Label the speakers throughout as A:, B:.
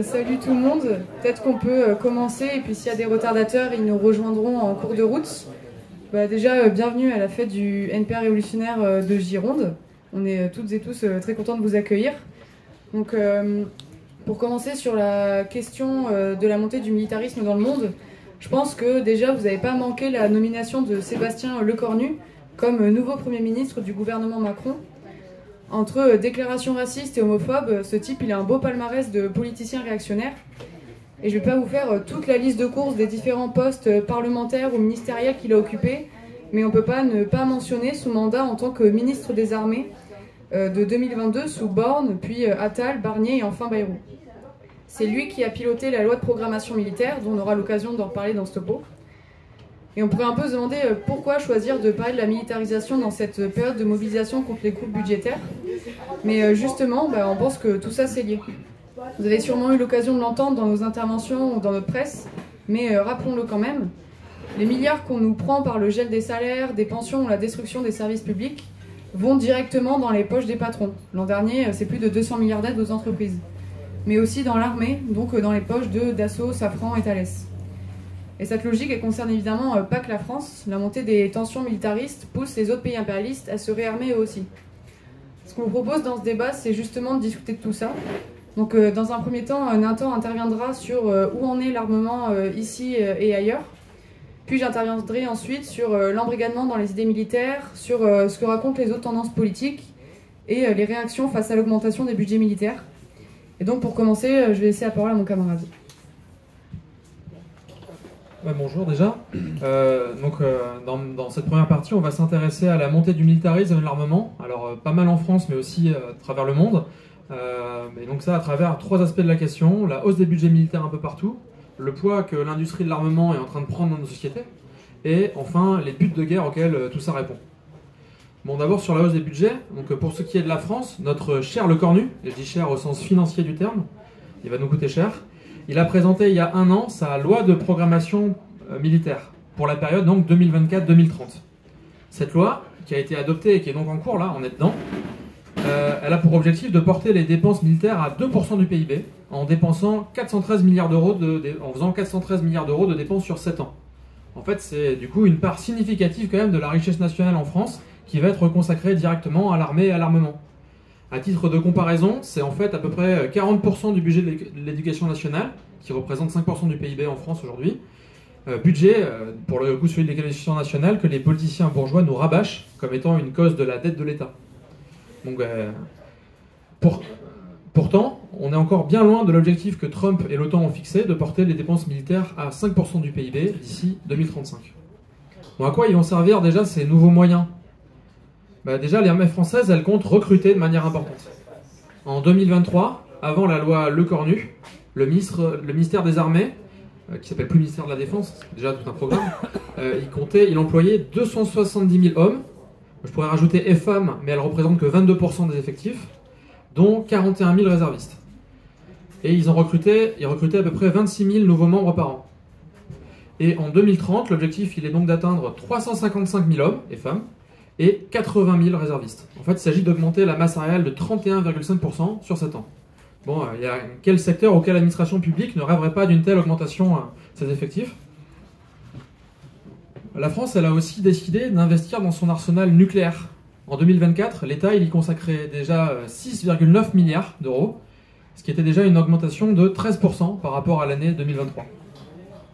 A: Salut tout le monde, peut-être qu'on peut commencer et puis s'il y a des retardateurs, ils nous rejoindront en cours de route. Déjà, bienvenue à la fête du NPA révolutionnaire de Gironde. On est toutes et tous très contents de vous accueillir. Donc, pour commencer sur la question de la montée du militarisme dans le monde, je pense que déjà vous n'avez pas manqué la nomination de Sébastien Lecornu comme nouveau Premier ministre du gouvernement Macron. Entre déclarations racistes et homophobes, ce type il a un beau palmarès de politicien réactionnaire. Et je ne vais pas vous faire toute la liste de courses des différents postes parlementaires ou ministériels qu'il a occupés, mais on ne peut pas ne pas mentionner son mandat en tant que ministre des Armées de 2022 sous Borne, puis Attal, Barnier et enfin Bayrou. C'est lui qui a piloté la loi de programmation militaire, dont on aura l'occasion d'en reparler dans ce topo. Et on pourrait un peu se demander pourquoi choisir de parler de la militarisation dans cette période de mobilisation contre les coupes budgétaires. Mais justement, on pense que tout ça c'est lié. Vous avez sûrement eu l'occasion de l'entendre dans nos interventions ou dans notre presse, mais rappelons-le quand même. Les milliards qu'on nous prend par le gel des salaires, des pensions ou la destruction des services publics vont directement dans les poches des patrons. L'an dernier, c'est plus de 200 milliards d'aides aux entreprises. Mais aussi dans l'armée, donc dans les poches de Dassault, Safran et Thales. Et cette logique, elle concerne évidemment pas que la France. La montée des tensions militaristes pousse les autres pays impérialistes à se réarmer eux aussi. Ce qu'on vous propose dans ce débat, c'est justement de discuter de tout ça. Donc dans un premier temps, Nathan interviendra sur où en est l'armement ici et ailleurs. Puis j'interviendrai ensuite sur l'embrigadement dans les idées militaires, sur ce que racontent les autres tendances politiques et les réactions face à l'augmentation des budgets militaires. Et donc pour commencer, je vais laisser la parole à mon camarade.
B: Bonjour déjà. Dans cette première partie, on va s'intéresser à la montée du militarisme et de l'armement. Alors pas mal en France, mais aussi à travers le monde. Et donc ça à travers trois aspects de la question: la hausse des budgets militaires un peu partout, le poids que l'industrie de l'armement est en train de prendre dans nos sociétés, et enfin les buts de guerre auxquels tout ça répond. Bon, d'abord sur la hausse des budgets. Donc pour ce qui est de la France, notre cher Lecornu, et je dis cher au sens financier du terme, il va nous coûter cher. Il a présenté il y a un an sa loi de programmation militaire pour la période donc 2024-2030. Cette loi, qui a été adoptée et qui est donc en cours, là, on est dedans, elle a pour objectif de porter les dépenses militaires à 2% du PIB en dépensant 413 milliards d'euros en faisant 413 milliards d'euros de dépenses sur 7 ans. En fait, c'est du coup une part significative quand même de la richesse nationale en France qui va être consacrée directement à l'armée et à l'armement. À titre de comparaison, c'est en fait à peu près 40% du budget de l'éducation nationale, qui représente 5% du PIB en France aujourd'hui. Budget, pour le coup celui de l'éducation nationale, que les politiciens bourgeois nous rabâchent comme étant une cause de la dette de l'État. Donc, pourtant, on est encore bien loin de l'objectif que Trump et l'OTAN ont fixé de porter les dépenses militaires à 5% du PIB d'ici 2035. Bon, à quoi ils vont servir déjà ces nouveaux moyens ? Déjà, l'armée française, elle compte recruter de manière importante. En 2023, avant la loi Lecornu, le ministère des Armées, qui s'appelle plus ministère de la Défense, c'est déjà tout un programme, il employait 270 000 hommes. Je pourrais rajouter et femmes, mais elles représentent que 22% des effectifs, dont 41 000 réservistes. Et ils recrutaient à peu près 26 000 nouveaux membres par an. Et en 2030, l'objectif, il est donc d'atteindre 355 000 hommes et femmes, et 80 000 réservistes. En fait, il s'agit d'augmenter la masse salariale de 31,5% sur 7 ans. Bon, quel secteur ou quelle administration publique ne rêverait pas d'une telle augmentation de ses effectifs ? La France, elle a aussi décidé d'investir dans son arsenal nucléaire. En 2024, l'État il y consacrait déjà 6,9 milliards d'euros, ce qui était déjà une augmentation de 13% par rapport à l'année 2023.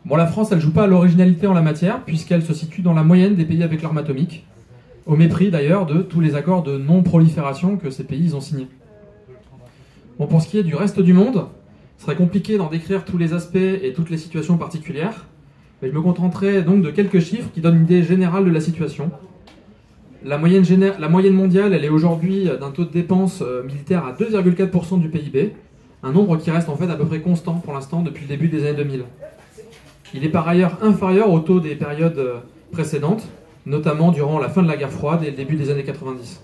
B: Bon, la France, elle joue pas à l'originalité en la matière, puisqu'elle se situe dans la moyenne des pays avec l'arme atomique, au mépris d'ailleurs de tous les accords de non-prolifération que ces pays ont signés. Bon, pour ce qui est du reste du monde, ce serait compliqué d'en décrire tous les aspects et toutes les situations particulières, mais je me contenterai donc de quelques chiffres qui donnent une idée générale de la situation. La moyenne mondiale, elle est aujourd'hui d'un taux de dépenses militaires à 2,4% du PIB, un nombre qui reste en fait à peu près constant pour l'instant depuis le début des années 2000. Il est par ailleurs inférieur au taux des périodes précédentes, notamment durant la fin de la guerre froide et le début des années 90.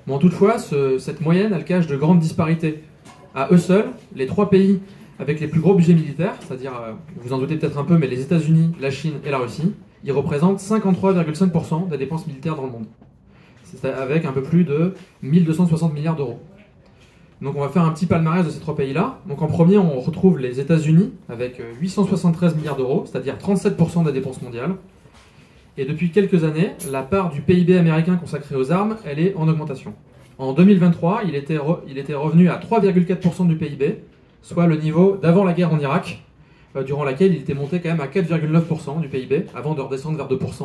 B: Bon, toutefois, cette moyenne, elle cache de grandes disparités. À eux seuls, les trois pays avec les plus gros budgets militaires, c'est-à-dire, vous en doutez peut-être un peu, mais les États-Unis, la Chine et la Russie, ils représentent 53,5% des dépenses militaires dans le monde. C'est avec un peu plus de 1260 milliards d'euros. Donc on va faire un petit palmarès de ces 3 pays-là. Donc en premier, on retrouve les États-Unis avec 873 milliards d'euros, c'est-à-dire 37% des dépenses mondiales. Et depuis quelques années, la part du PIB américain consacré aux armes, elle est en augmentation. En 2023, il était revenu à 3,4% du PIB, soit le niveau d'avant la guerre en Irak, durant laquelle il était monté quand même à 4,9% du PIB, avant de redescendre vers 2%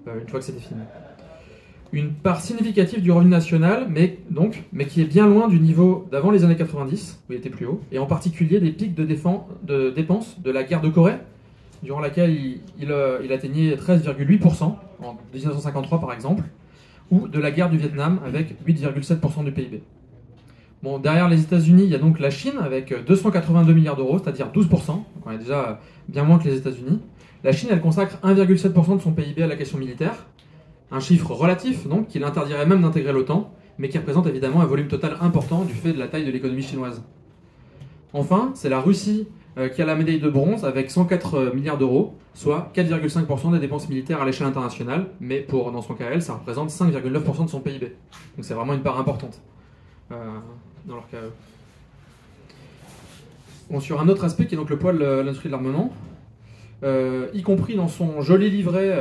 B: une fois que c'était fini. Une part significative du revenu national, mais qui est bien loin du niveau d'avant les années 90, où il était plus haut, et en particulier des pics de dépenses de la guerre de Corée, durant laquelle il atteignait 13,8% en 1953 par exemple, ou de la guerre du Vietnam avec 8,7% du PIB. Bon, derrière les États-Unis, il y a donc la Chine avec 282 milliards d'euros, c'est-à-dire 12%, donc on est déjà bien moins que les États-Unis. La Chine, elle consacre 1,7% de son PIB à la question militaire, un chiffre relatif, donc, qui l'interdirait même d'intégrer l'OTAN, mais qui représente évidemment un volume total important du fait de la taille de l'économie chinoise. Enfin, c'est la Russie qui a la médaille de bronze avec 104 milliards d'euros, soit 4,5% des dépenses militaires à l'échelle internationale, mais dans son cas, elle, ça représente 5,9% de son PIB. Donc c'est vraiment une part importante dans leur cas. Bon, sur un autre aspect qui est donc le poids de l'industrie de l'armement, y compris dans son joli livret,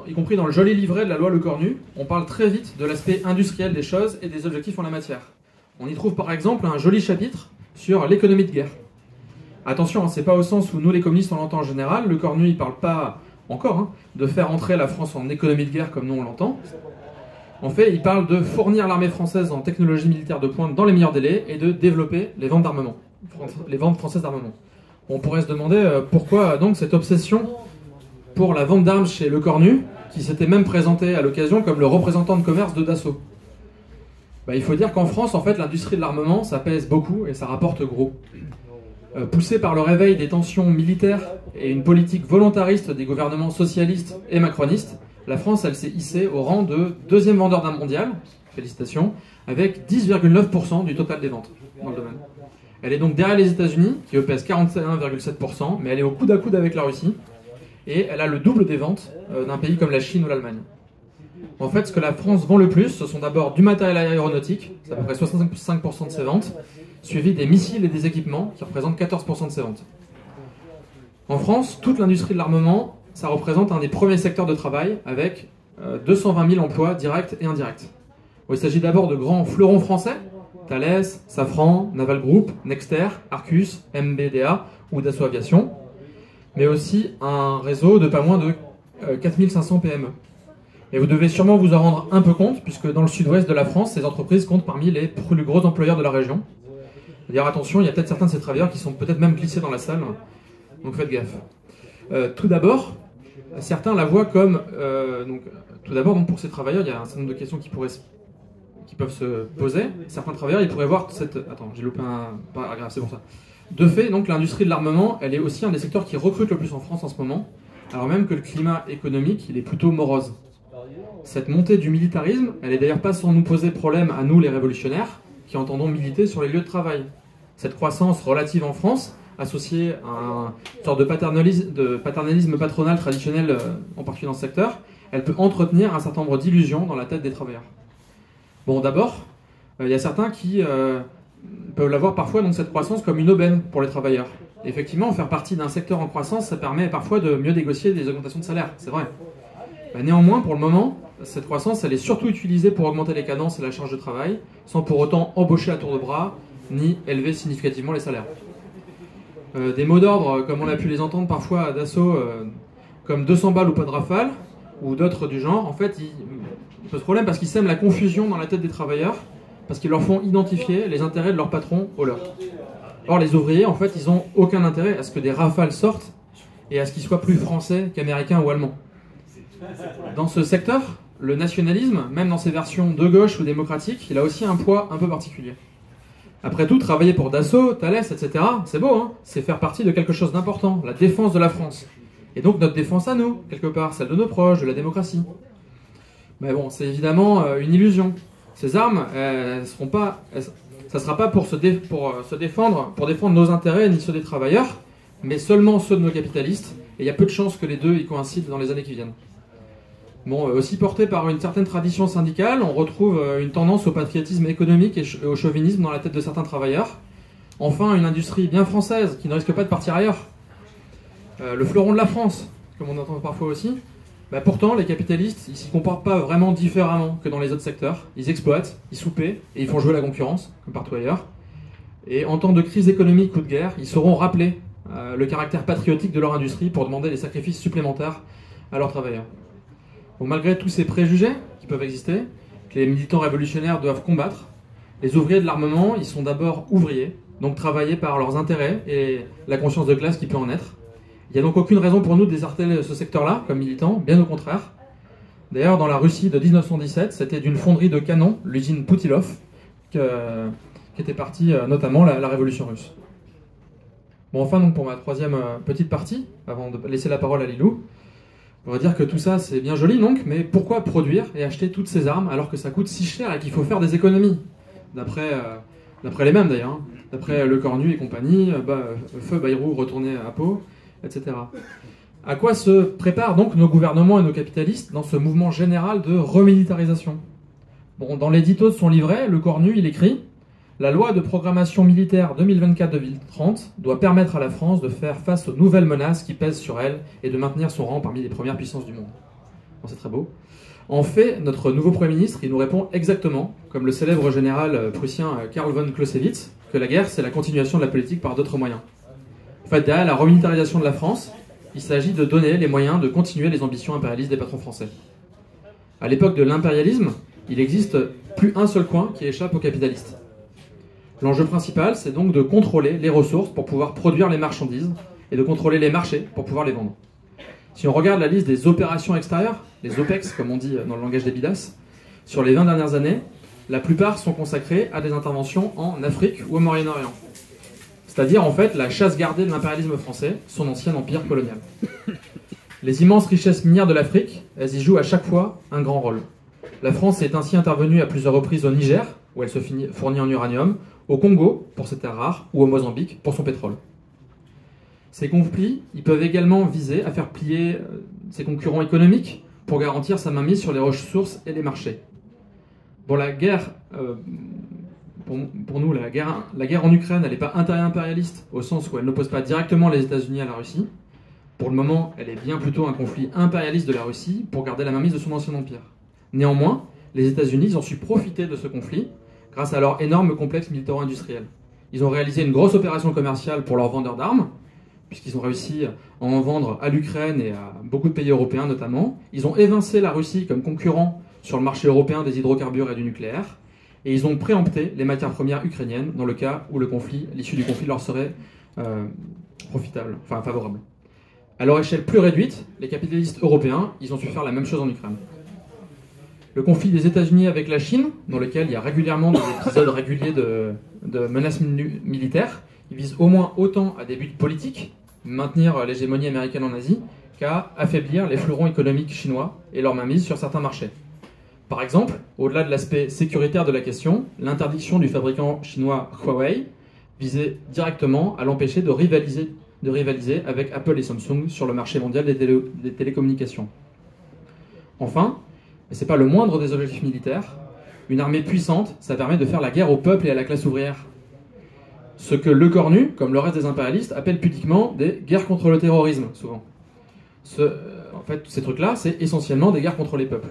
B: y compris dans le joli livret de la loi Le Cornu, on parle très vite de l'aspect industriel des choses et des objectifs en la matière. On y trouve par exemple un joli chapitre sur l'économie de guerre. Attention, c'est pas au sens où nous les communistes on l'entend en général, Le Cornu il parle pas encore de faire entrer la France en économie de guerre comme nous on l'entend. En fait, il parle de fournir l'armée française en technologie militaire de pointe dans les meilleurs délais et de développer les ventes d'armement, les ventes françaises d'armement. On pourrait se demander pourquoi donc cette obsession pour la vente d'armes chez Le Cornu, qui s'était même présenté à l'occasion comme le représentant de commerce de Dassault. Il faut dire qu'en France, en fait, l'industrie de l'armement, ça pèse beaucoup et ça rapporte gros. Poussée par le réveil des tensions militaires et une politique volontariste des gouvernements socialistes et macronistes, la France, elle s'est hissée au rang de deuxième vendeur d'armes mondial, félicitations, avec 10,9% du total des ventes dans le domaine. Elle est donc derrière les États-Unis, qui eux pèsent 41,7%, mais elle est au coude à coude avec la Russie, et elle a le double des ventes d'un pays comme la Chine ou l'Allemagne. En fait, ce que la France vend le plus, ce sont d'abord du matériel aéronautique, c'est à peu près 65% de ses ventes, suivi des missiles et des équipements, qui représentent 14% de ses ventes. En France, toute l'industrie de l'armement, ça représente un des premiers secteurs de travail, avec 220 000 emplois directs et indirects. Il s'agit d'abord de grands fleurons français, Thales, Safran, Naval Group, Nexter, Arcus, MBDA ou Dassault Aviation, mais aussi un réseau de pas moins de 4500 PME. Et vous devez sûrement vous en rendre un peu compte, puisque dans le sud-ouest de la France, ces entreprises comptent parmi les plus gros employeurs de la région. D'ailleurs, attention, il y a peut-être certains de ces travailleurs qui sont peut-être même glissés dans la salle, donc faites gaffe. Tout d'abord, certains la voient comme... tout d'abord, pour ces travailleurs, il y a un certain nombre de questions qui peuvent se poser. Certains travailleurs, ils pourraient voir cette... Attends, j'ai loupé un paragraphe, c'est pour ça. De fait, donc, l'industrie de l'armement, elle est aussi un des secteurs qui recrute le plus en France en ce moment, alors même que le climat économique, il est plutôt morose. Cette montée du militarisme, elle est d'ailleurs pas sans nous poser problème à nous, les révolutionnaires, qui entendons militer sur les lieux de travail. Cette croissance relative en France, associée à une sorte de paternalisme patronal traditionnel, en particulier dans ce secteur, elle peut entretenir un certain nombre d'illusions dans la tête des travailleurs. Bon, d'abord, il y a certains qui peuvent la voir parfois, donc, cette croissance comme une aubaine pour les travailleurs. Et effectivement, faire partie d'un secteur en croissance, ça permet parfois de mieux négocier des augmentations de salaire, c'est vrai. Néanmoins, pour le moment, cette croissance, elle est surtout utilisée pour augmenter les cadences et la charge de travail, sans pour autant embaucher à tour de bras, ni élever significativement les salaires. Des mots d'ordre, comme on a pu les entendre parfois à Dassault, comme 200 balles ou pas de rafale, ou d'autres du genre, en fait, ils posent problème parce qu'ils sèment la confusion dans la tête des travailleurs, parce qu'ils leur font identifier les intérêts de leur patron aux leurs. Or, les ouvriers, en fait, ils n'ont aucun intérêt à ce que des rafales sortent et à ce qu'ils soient plus français qu'américains ou allemands. Dans ce secteur, le nationalisme, même dans ses versions de gauche ou démocratiques, il a aussi un poids un peu particulier. Après tout, travailler pour Dassault, Thales, etc., c'est beau, c'est faire partie de quelque chose d'important, la défense de la France. Et donc notre défense à nous, quelque part, celle de nos proches, de la démocratie. Mais bon, c'est évidemment une illusion. Ces armes, ça ne sera pas pour défendre nos intérêts ni ceux des travailleurs, mais seulement ceux de nos capitalistes, et il y a peu de chances que les deux y coïncident dans les années qui viennent. Bon, aussi porté par une certaine tradition syndicale, on retrouve une tendance au patriotisme économique et au chauvinisme dans la tête de certains travailleurs. Enfin, une industrie bien française qui ne risque pas de partir ailleurs. Le fleuron de la France, comme on entend parfois aussi. Pourtant, les capitalistes, ils ne s'y comportent pas vraiment différemment que dans les autres secteurs. Ils exploitent, ils soupent et ils font jouer la concurrence, comme partout ailleurs. Et en temps de crise économique ou de guerre, ils sauront rappeler le caractère patriotique de leur industrie pour demander des sacrifices supplémentaires à leurs travailleurs. Bon, malgré tous ces préjugés qui peuvent exister, que les militants révolutionnaires doivent combattre, les ouvriers de l'armement, ils sont d'abord ouvriers, donc travaillés par leurs intérêts et la conscience de classe qui peut en être. Il n'y a donc aucune raison pour nous de déserter ce secteur-là comme militants, bien au contraire. D'ailleurs, dans la Russie de 1917, c'était d'une fonderie de canons, l'usine Poutilov, qu'était partie notamment la révolution russe. Bon, enfin, donc, pour ma troisième petite partie, avant de laisser la parole à Lilou, on va dire que tout ça c'est bien joli donc, mais pourquoi produire et acheter toutes ces armes alors que ça coûte si cher et qu'il faut faire des économies? D'après les mêmes d'ailleurs, hein. D'après Le Cornu et compagnie, feu Bayrou retourné à Pau, etc. À quoi se préparent donc nos gouvernements et nos capitalistes dans ce mouvement général de remilitarisation? Bon, dans l'édito de son livret, Le Cornu, il écrit « La loi de programmation militaire 2024-2030 doit permettre à la France de faire face aux nouvelles menaces qui pèsent sur elle et de maintenir son rang parmi les premières puissances du monde. » Bon, c'est très beau. En fait, notre nouveau Premier ministre, il nous répond exactement, comme le célèbre général prussien Karl von Clausewitz, que la guerre, c'est la continuation de la politique par d'autres moyens. En fait, derrière la remilitarisation de la France, il s'agit de donner les moyens de continuer les ambitions impérialistes des patrons français. À l'époque de l'impérialisme, il n'existe plus un seul coin qui échappe aux capitalistes. L'enjeu principal, c'est donc de contrôler les ressources pour pouvoir produire les marchandises et de contrôler les marchés pour pouvoir les vendre. Si on regarde la liste des opérations extérieures, les OPEX comme on dit dans le langage des bidas, sur les 20 dernières années, la plupart sont consacrées à des interventions en Afrique ou au Moyen-Orient. C'est-à-dire en fait la chasse gardée de l'impérialisme français, son ancien empire colonial. Les immenses richesses minières de l'Afrique, elles y jouent à chaque fois un grand rôle. La France est ainsi intervenue à plusieurs reprises au Niger, où elle se fournit en uranium, au Congo, pour ses terres rares, ou au Mozambique, pour son pétrole. Ces conflits, ils peuvent également viser à faire plier ses concurrents économiques pour garantir sa mainmise sur les ressources et les marchés. Bon, la guerre, pour nous, la guerre en Ukraine, elle n'est pas impérialiste, au sens où elle n'oppose pas directement les États-Unis à la Russie. Pour le moment, elle est bien plutôt un conflit impérialiste de la Russie pour garder la mainmise de son ancien empire. Néanmoins, les États-Unis ont su profiter de ce conflit grâce à leur énorme complexe militaro-industriel. Ils ont réalisé une grosse opération commerciale pour leurs vendeurs d'armes, puisqu'ils ont réussi à en vendre à l'Ukraine et à beaucoup de pays européens notamment. Ils ont évincé la Russie comme concurrent sur le marché européen des hydrocarbures et du nucléaire, et ils ont préempté les matières premières ukrainiennes dans le cas où l'issue du conflit leur serait favorable. À leur échelle plus réduite, les capitalistes européens, ils ont su faire la même chose en Ukraine. Le conflit des États-Unis avec la Chine, dans lequel il y a régulièrement des épisodes réguliers de menaces militaires, il vise au moins autant à des buts politiques, maintenir l'hégémonie américaine en Asie, qu'à affaiblir les fleurons économiques chinois et leur mainmise sur certains marchés. Par exemple, au-delà de l'aspect sécuritaire de la question, l'interdiction du fabricant chinois Huawei visait directement à l'empêcher de rivaliser avec Apple et Samsung sur le marché mondial des télécommunications. Enfin, mais ce n'est pas le moindre des objectifs militaires, une armée puissante, ça permet de faire la guerre au peuple et à la classe ouvrière. Ce que Le Cornu, comme le reste des impérialistes, appellent pudiquement des guerres contre le terrorisme, souvent. En fait, ces trucs-là, c'est essentiellement des guerres contre les peuples.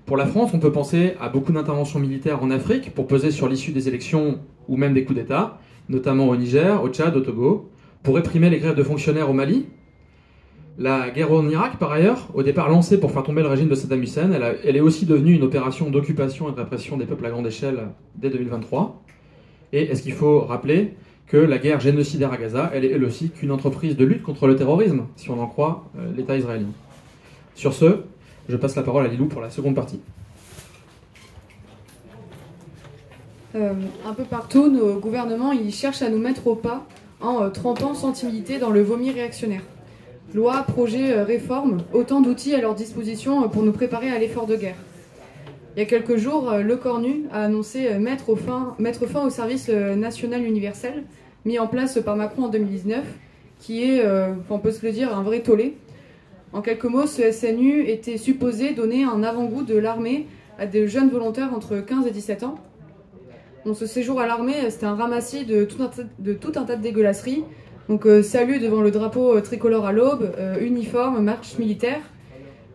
B: Pour la France, on peut penser à beaucoup d'interventions militaires en Afrique pour peser sur l'issue des élections ou même des coups d'État, notamment au Niger, au Tchad, au Togo, pour réprimer les grèves de fonctionnaires au Mali. La guerre en Irak, par ailleurs, au départ lancée pour faire tomber le régime de Saddam Hussein, elle est aussi devenue une opération d'occupation et de répression des peuples à grande échelle dès 2023. Et est-ce qu'il faut rappeler que la guerre génocidaire à Gaza, elle est elle aussi qu'une entreprise de lutte contre le terrorisme, si on en croit l'État israélien. Sur ce, je passe la parole à Lilou pour la seconde partie.
A: Un peu partout, nos gouvernements ils cherchent à nous mettre au pas en trempant sans timidité dans le vomi réactionnaire. Lois, projets, réformes, autant d'outils à leur disposition pour nous préparer à l'effort de guerre. Il y a quelques jours, Le Cornu a annoncé mettre fin au service national universel, mis en place par Macron en 2019, qui est, on peut se le dire, un vrai tollé. En quelques mots, ce SNU était supposé donner un avant-goût de l'armée à des jeunes volontaires entre 15 et 17 ans. Donc ce séjour à l'armée, c'était un ramassis de tout un tas de dégueulasseries. Donc salut devant le drapeau tricolore à l'aube, uniforme, marche militaire.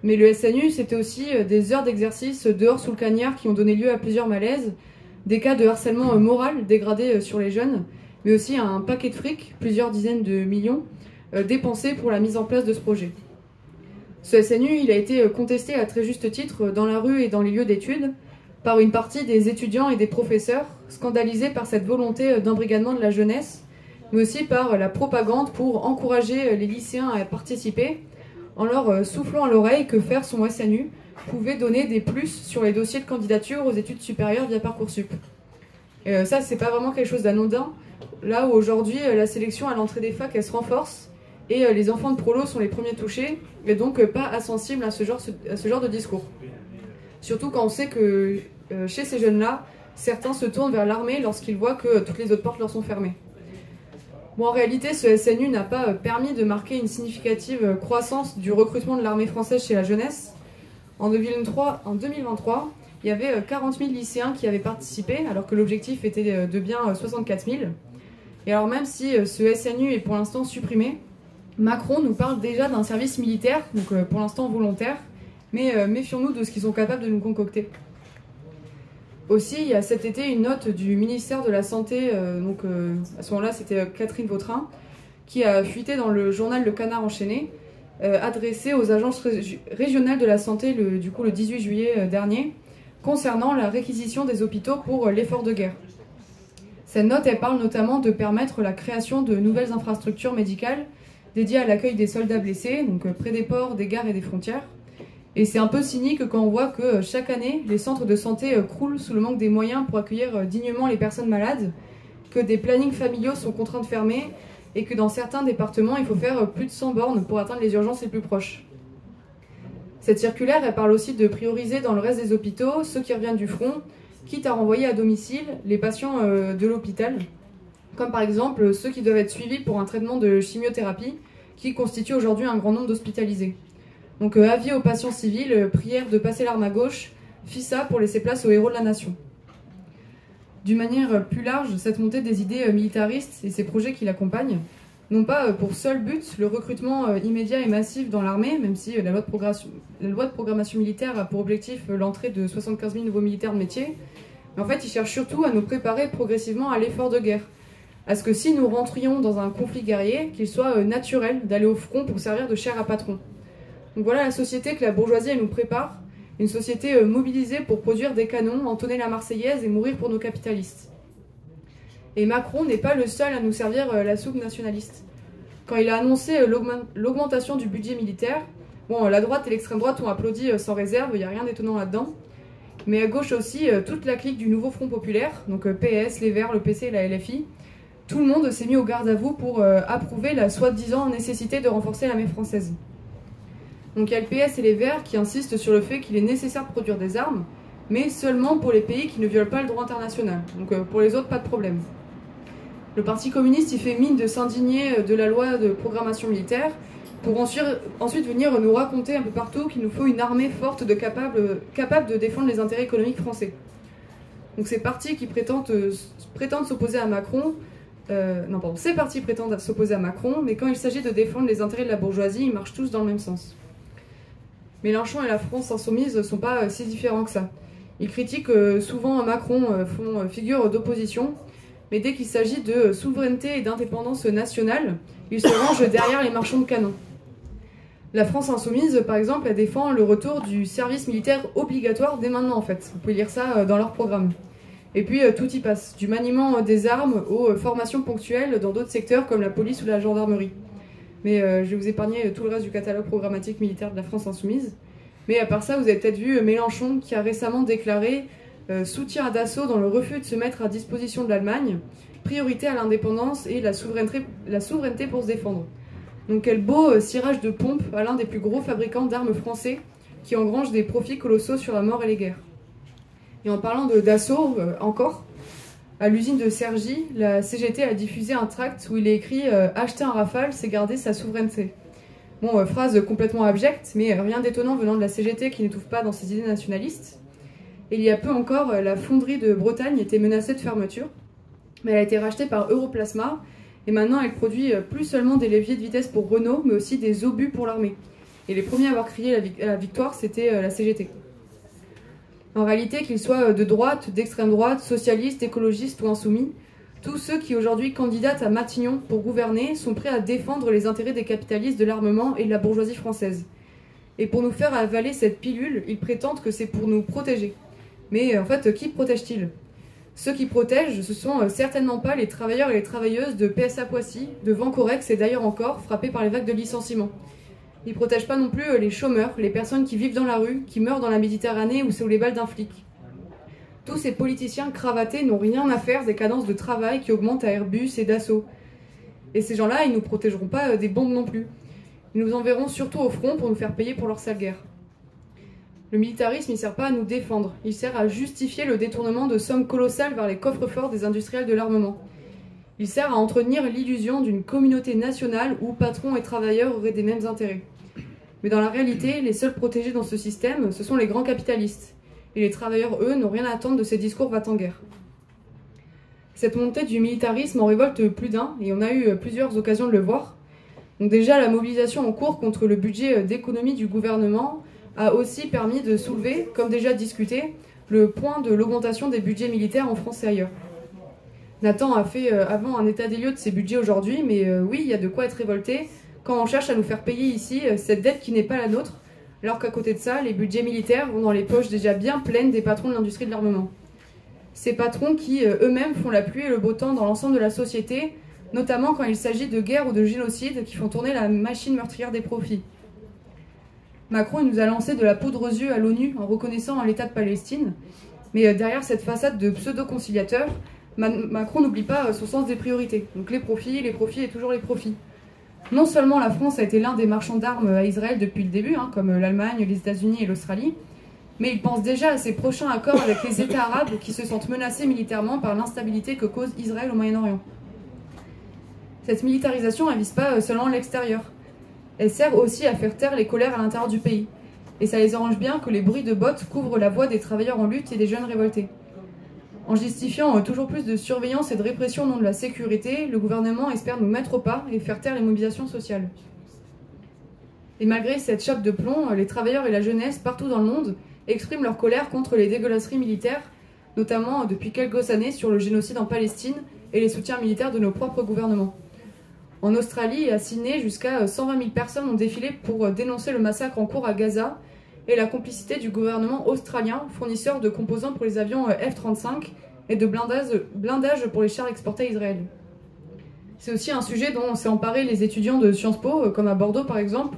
A: Mais le SNU, c'était aussi des heures d'exercice dehors sous le cagnard qui ont donné lieu à plusieurs malaises, des cas de harcèlement moral dégradé sur les jeunes, mais aussi un paquet de fric, plusieurs dizaines de millions, dépensés pour la mise en place de ce projet. Ce SNU, il a été contesté à très juste titre dans la rue et dans les lieux d'études par une partie des étudiants et des professeurs, scandalisés par cette volonté d'embrigadement de la jeunesse, mais aussi par la propagande pour encourager les lycéens à participer, en leur soufflant à l'oreille que faire son SNU pouvait donner des plus sur les dossiers de candidature aux études supérieures via Parcoursup. Ça, c'est pas vraiment quelque chose d'anodin, là où aujourd'hui la sélection à l'entrée des facs, elle se renforce, et les enfants de prolo sont les premiers touchés, et donc pas insensibles à ce genre de discours. Surtout quand on sait que chez ces jeunes-là, certains se tournent vers l'armée lorsqu'ils voient que toutes les autres portes leur sont fermées. Bon, en réalité, ce SNU n'a pas permis de marquer une significative croissance du recrutement de l'armée française chez la jeunesse. En 2023, il y avait 40 000 lycéens qui avaient participé, alors que l'objectif était de bien 64 000. Et alors même si ce SNU est pour l'instant supprimé, Macron nous parle déjà d'un service militaire, donc pour l'instant volontaire, mais méfions-nous de ce qu'ils sont capables de nous concocter. Aussi, il y a cet été une note du ministère de la Santé, à ce moment-là c'était Catherine Vautrin, qui a fuité dans le journal Le Canard enchaîné, adressée aux agences régionales de la santé le 18 juillet dernier, concernant la réquisition des hôpitaux pour l'effort de guerre. Cette note, elle parle notamment de permettre la création de nouvelles infrastructures médicales dédiées à l'accueil des soldats blessés, donc près des ports, des gares et des frontières. Et c'est un peu cynique quand on voit que chaque année, les centres de santé croulent sous le manque des moyens pour accueillir dignement les personnes malades, que des plannings familiaux sont contraints de fermer et que dans certains départements, il faut faire plus de 100 bornes pour atteindre les urgences les plus proches. Cette circulaire, elle parle aussi de prioriser dans le reste des hôpitaux ceux qui reviennent du front, quitte à renvoyer à domicile les patients de l'hôpital, comme par exemple ceux qui doivent être suivis pour un traitement de chimiothérapie, qui constitue aujourd'hui un grand nombre d'hospitalisés. Donc avis aux patients civils, prière de passer l'arme à gauche, FISA pour laisser place aux héros de la nation. D'une manière plus large, cette montée des idées militaristes et ces projets qui l'accompagnent n'ont pas pour seul but le recrutement immédiat et massif dans l'armée, même si la loi de programmation militaire a pour objectif l'entrée de 75 000 nouveaux militaires de métier. Mais en fait, ils cherchent surtout à nous préparer progressivement à l'effort de guerre. À ce que si nous rentrions dans un conflit guerrier, qu'il soit naturel d'aller au front pour servir de chair à patron. Donc voilà la société que la bourgeoisie elle nous prépare, une société mobilisée pour produire des canons, entonner la Marseillaise et mourir pour nos capitalistes. Et Macron n'est pas le seul à nous servir la soupe nationaliste. Quand il a annoncé l'augmentation du budget militaire, bon, la droite et l'extrême droite ont applaudi sans réserve, il n'y a rien d'étonnant là-dedans. Mais à gauche aussi, toute la clique du nouveau Front populaire, donc PS, les Verts, le PC et la LFI, tout le monde s'est mis au garde à vous pour approuver la soi-disant nécessité de renforcer l'armée française. Donc il y a le PS et les Verts qui insistent sur le fait qu'il est nécessaire de produire des armes, mais seulement pour les pays qui ne violent pas le droit international. Donc pour les autres, pas de problème. Le Parti communiste, il fait mine de s'indigner de la loi de programmation militaire pour ensuite venir nous raconter un peu partout qu'il nous faut une armée forte capable de défendre les intérêts économiques français. Donc ces partis qui prétendent s'opposer à Macron, ces partis prétendent s'opposer à Macron, mais quand il s'agit de défendre les intérêts de la bourgeoisie, ils marchent tous dans le même sens. Mélenchon et la France insoumise ne sont pas si différents que ça. Ils critiquent souvent Macron, font figure d'opposition, mais dès qu'il s'agit de souveraineté et d'indépendance nationale, ils se rangent derrière les marchands de canons. La France insoumise, par exemple, elle défend le retour du service militaire obligatoire dès maintenant, en fait. Vous pouvez lire ça dans leur programme. Et puis, tout y passe, du maniement des armes aux formations ponctuelles dans d'autres secteurs comme la police ou la gendarmerie. Mais je vais vous épargner tout le reste du catalogue programmatique militaire de la France insoumise. Mais à part ça, vous avez peut-être vu Mélenchon qui a récemment déclaré soutien à Dassault dans le refus de se mettre à disposition de l'Allemagne, priorité à l'indépendance et la souveraineté pour se défendre. Donc quel beau cirage de pompe à l'un des plus gros fabricants d'armes français qui engrange des profits colossaux sur la mort et les guerres. Et en parlant de Dassault, encore, à l'usine de Cergy, la CGT a diffusé un tract où il est écrit « Acheter un Rafale, c'est garder sa souveraineté ». Bon, phrase complètement abjecte, mais rien d'étonnant venant de la CGT qui n'étouffe pas dans ses idées nationalistes. Et il y a peu encore, la fonderie de Bretagne était menacée de fermeture, mais elle a été rachetée par Europlasma, et maintenant elle produit plus seulement des leviers de vitesse pour Renault, mais aussi des obus pour l'armée. Et les premiers à avoir crié la victoire, c'était la CGT. En réalité, qu'ils soient de droite, d'extrême droite, socialistes, écologistes ou insoumis, tous ceux qui aujourd'hui candidatent à Matignon pour gouverner sont prêts à défendre les intérêts des capitalistes de l'armement et de la bourgeoisie française. Et pour nous faire avaler cette pilule, ils prétendent que c'est pour nous protéger. Mais en fait, qui protège-t-il? Ceux qui protègent, ce sont certainement pas les travailleurs et les travailleuses de PSA Poissy, de Vancorex et d'ailleurs encore frappés par les vagues de licenciements. Ils protègent pas non plus les chômeurs, les personnes qui vivent dans la rue, qui meurent dans la Méditerranée ou sous les balles d'un flic. Tous ces politiciens cravatés n'ont rien à faire des cadences de travail qui augmentent à Airbus et Dassault. Et ces gens-là, ils ne nous protégeront pas des bombes non plus. Ils nous enverront surtout au front pour nous faire payer pour leur sale guerre. Le militarisme, il ne sert pas à nous défendre. Il sert à justifier le détournement de sommes colossales vers les coffres-forts des industriels de l'armement. Il sert à entretenir l'illusion d'une communauté nationale où patrons et travailleurs auraient des mêmes intérêts. Mais dans la réalité, les seuls protégés dans ce système, ce sont les grands capitalistes. Et les travailleurs, eux, n'ont rien à attendre de ces discours va-t-en-guerre. Cette montée du militarisme en révolte plus d'un, et on a eu plusieurs occasions de le voir. Donc déjà, la mobilisation en cours contre le budget d'économie du gouvernement a aussi permis de soulever, comme déjà discuté, le point de l'augmentation des budgets militaires en France et ailleurs. Nathan a fait avant un état des lieux de ces budgets aujourd'hui, mais oui, il y a de quoi être révolté quand on cherche à nous faire payer ici cette dette qui n'est pas la nôtre, alors qu'à côté de ça, les budgets militaires vont dans les poches déjà bien pleines des patrons de l'industrie de l'armement. Ces patrons qui, eux-mêmes, font la pluie et le beau temps dans l'ensemble de la société, notamment quand il s'agit de guerre ou de génocide qui font tourner la machine meurtrière des profits. Macron il nous a lancé de la poudre aux yeux à l'ONU en reconnaissant l'État de Palestine, mais derrière cette façade de pseudo-conciliateur, Macron n'oublie pas son sens des priorités. Donc les profits et toujours les profits. Non seulement la France a été l'un des marchands d'armes à Israël depuis le début, comme l'Allemagne, les États-Unis et l'Australie, mais il pense déjà à ses prochains accords avec les États arabes qui se sentent menacés militairement par l'instabilité que cause Israël au Moyen-Orient. Cette militarisation ne vise pas seulement l'extérieur. Elle sert aussi à faire taire les colères à l'intérieur du pays. Et ça les arrange bien que les bruits de bottes couvrent la voix des travailleurs en lutte et des jeunes révoltés. En justifiant toujours plus de surveillance et de répression au nom de la sécurité, le gouvernement espère nous mettre au pas et faire taire les mobilisations sociales. Et malgré cette chape de plomb, les travailleurs et la jeunesse, partout dans le monde, expriment leur colère contre les dégueulasseries militaires, notamment depuis quelques années sur le génocide en Palestine et les soutiens militaires de nos propres gouvernements. En Australie et à Sydney, jusqu'à 120 000 personnes ont défilé pour dénoncer le massacre en cours à Gaza et la complicité du gouvernement australien, fournisseur de composants pour les avions F-35 et de blindage pour les chars exportés à Israël. C'est aussi un sujet dont s'est emparé les étudiants de Sciences Po, comme à Bordeaux par exemple,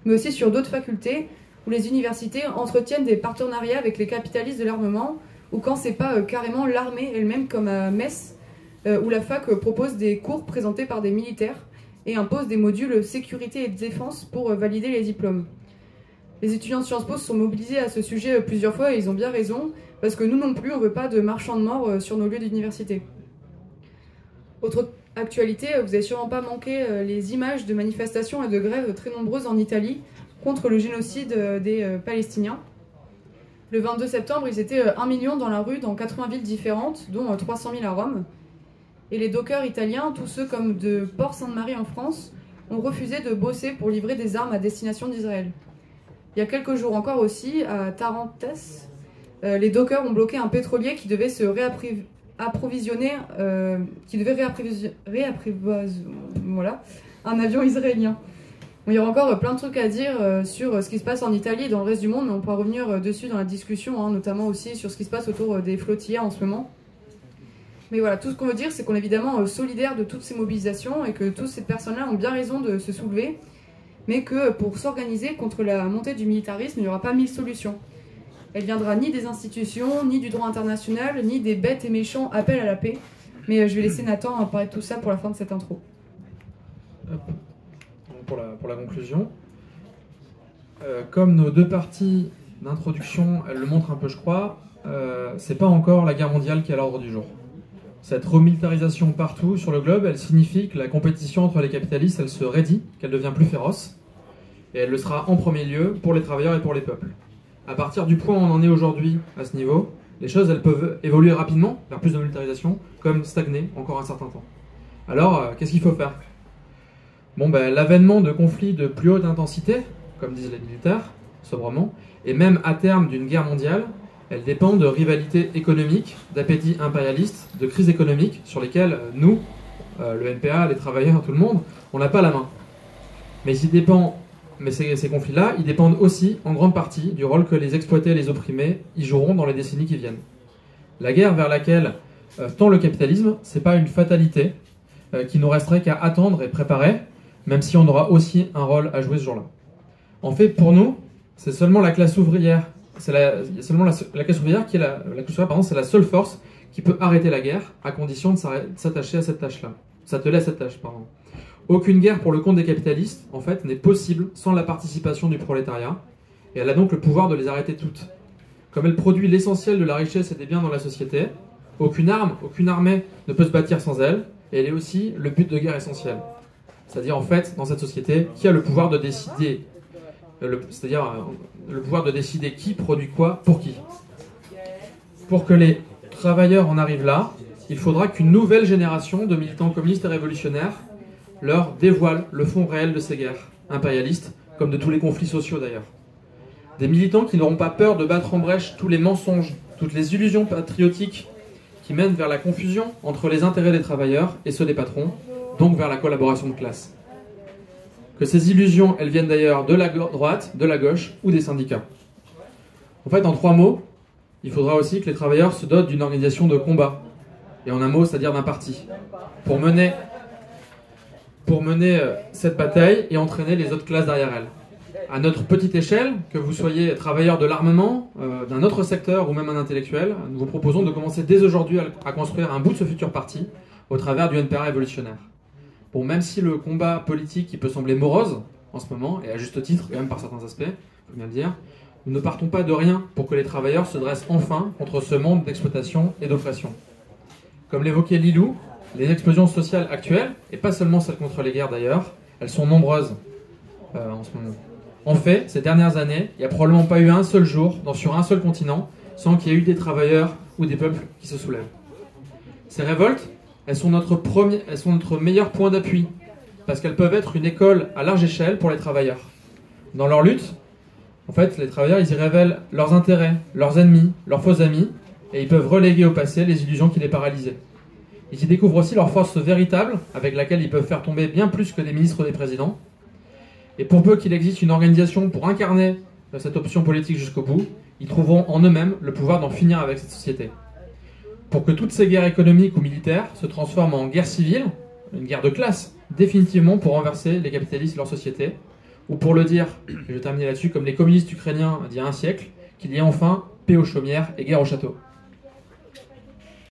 A: mais aussi sur d'autres facultés, où les universités entretiennent des partenariats avec les capitalistes de l'armement, ou quand c'est pas carrément l'armée elle-même, comme à Metz, où la fac propose des cours présentés par des militaires et impose des modules sécurité et défense pour valider les diplômes. Les étudiants de Sciences Po se sont mobilisés à ce sujet plusieurs fois et ils ont bien raison, parce que nous non plus, on ne veut pas de marchands de mort sur nos lieux d'université. Autre actualité, vous n'avez sûrement pas manqué les images de manifestations et de grèves très nombreuses en Italie contre le génocide des Palestiniens. Le 22 septembre, ils étaient 1 million dans la rue dans 80 villes différentes, dont 300 000 à Rome. Et les dockers italiens, tous ceux comme de Port-Sainte-Marie en France, ont refusé de bosser pour livrer des armes à destination d'Israël. Il y a quelques jours encore aussi, à Tarentes, les dockers ont bloqué un pétrolier qui devait se réapprovisionner voilà, un avion israélien. Bon, il y aura encore plein de trucs à dire sur ce qui se passe en Italie et dans le reste du monde, mais on pourra revenir dessus dans la discussion, notamment aussi sur ce qui se passe autour des flottilles en ce moment. Mais voilà, tout ce qu'on veut dire, c'est qu'on est évidemment solidaire de toutes ces mobilisations et que toutes ces personnes-là ont bien raison de se soulever, mais que pour s'organiser contre la montée du militarisme, il n'y aura pas 1000 solutions. Elle viendra ni des institutions, ni du droit international, ni des bêtes et méchants appels à la paix. Mais je vais laisser Nathan parler de tout ça pour la fin de cette intro.
B: Pour la conclusion, comme nos deux parties d'introduction, elles le montrent un peu, je crois, c'est pas encore la guerre mondiale qui est à l'ordre du jour. Cette remilitarisation partout sur le globe, elle signifie que la compétition entre les capitalistes, elle se raidit, qu'elle devient plus féroce. et elle le sera en premier lieu pour les travailleurs et pour les peuples. À partir du point où on en est aujourd'hui à ce niveau, les choses elles peuvent évoluer rapidement vers plus de militarisation, comme stagner encore un certain temps. Alors, qu'est-ce qu'il faut faire? Bon, l'avènement de conflits de plus haute intensité, comme disent les militaires, sobrement, et même à terme d'une guerre mondiale, elle dépend de rivalités économiques, d'appétits impérialistes, de crises économiques sur lesquelles nous, le NPA, les travailleurs, tout le monde, on n'a pas la main. Mais ces conflits-là, ils dépendent aussi, en grande partie, du rôle que les exploités et les opprimés y joueront dans les décennies qui viennent. La guerre vers laquelle tend le capitalisme, c'est pas une fatalité qui nous resterait qu'à attendre et préparer, même si on aura aussi un rôle à jouer ce jour-là. En fait, pour nous, c'est seulement la classe ouvrière, c'est la classe ouvrière qui est c'est la seule force qui peut arrêter la guerre, à condition de s'attacher à cette tâche-là. S'atteler à cette tâche, pardon. Aucune guerre pour le compte des capitalistes, en fait, n'est possible sans la participation du prolétariat, et elle a donc le pouvoir de les arrêter toutes. Comme elle produit l'essentiel de la richesse et des biens dans la société, aucune armée ne peut se bâtir sans elle, et elle est aussi le but de guerre essentiel. C'est-à-dire, en fait, dans cette société, qui a le pouvoir de décider, le pouvoir de décider qui produit quoi pour qui. Pour que les travailleurs en arrivent là, il faudra qu'une nouvelle génération de militants communistes et révolutionnaires leur dévoile le fond réel de ces guerres impérialistes, comme de tous les conflits sociaux d'ailleurs. Des militants qui n'auront pas peur de battre en brèche tous les mensonges, toutes les illusions patriotiques qui mènent vers la confusion entre les intérêts des travailleurs et ceux des patrons, donc vers la collaboration de classe. Que ces illusions, elles viennent d'ailleurs de la droite, de la gauche ou des syndicats. En fait, en 3 mots, il faudra aussi que les travailleurs se dotent d'une organisation de combat, et en un mot, c'est-à-dire d'un parti, pour mener cette bataille et entraîner les autres classes derrière elle. À notre petite échelle, que vous soyez travailleur de l'armement, d'un autre secteur ou même un intellectuel, nous vous proposons de commencer dès aujourd'hui à construire un bout de ce futur parti au travers du NPA révolutionnaire. Bon, même si le combat politique il peut sembler morose en ce moment, et à juste titre, quand même par certains aspects, il faut bien le dire, nous ne partons pas de rien pour que les travailleurs se dressent enfin contre ce monde d'exploitation et d'oppression. Comme l'évoquait Lilou, les explosions sociales actuelles, et pas seulement celles contre les guerres d'ailleurs, elles sont nombreuses en ce moment. En fait, ces dernières années, il n'y a probablement pas eu un seul jour, sur un seul continent, sans qu'il y ait eu des travailleurs ou des peuples qui se soulèvent. Ces révoltes, elles sont notre meilleur point d'appui, parce qu'elles peuvent être une école à large échelle pour les travailleurs. Dans leur lutte, en fait, les travailleurs, ils y révèlent leurs intérêts, leurs ennemis, leurs faux amis, et ils peuvent reléguer au passé les illusions qui les paralysaient. Ils y découvrent aussi leur force véritable, avec laquelle ils peuvent faire tomber bien plus que des ministres ou des présidents. Et pour peu qu'il existe une organisation pour incarner cette option politique jusqu'au bout, ils trouveront en eux-mêmes le pouvoir d'en finir avec cette société. Pour que toutes ces guerres économiques ou militaires se transforment en guerre civile, une guerre de classe, définitivement pour renverser les capitalistes et leur société, ou pour le dire, je vais terminer là-dessus, comme les communistes ukrainiens d'il y a un siècle, qu'il y ait enfin paix aux chaumières et guerre au château.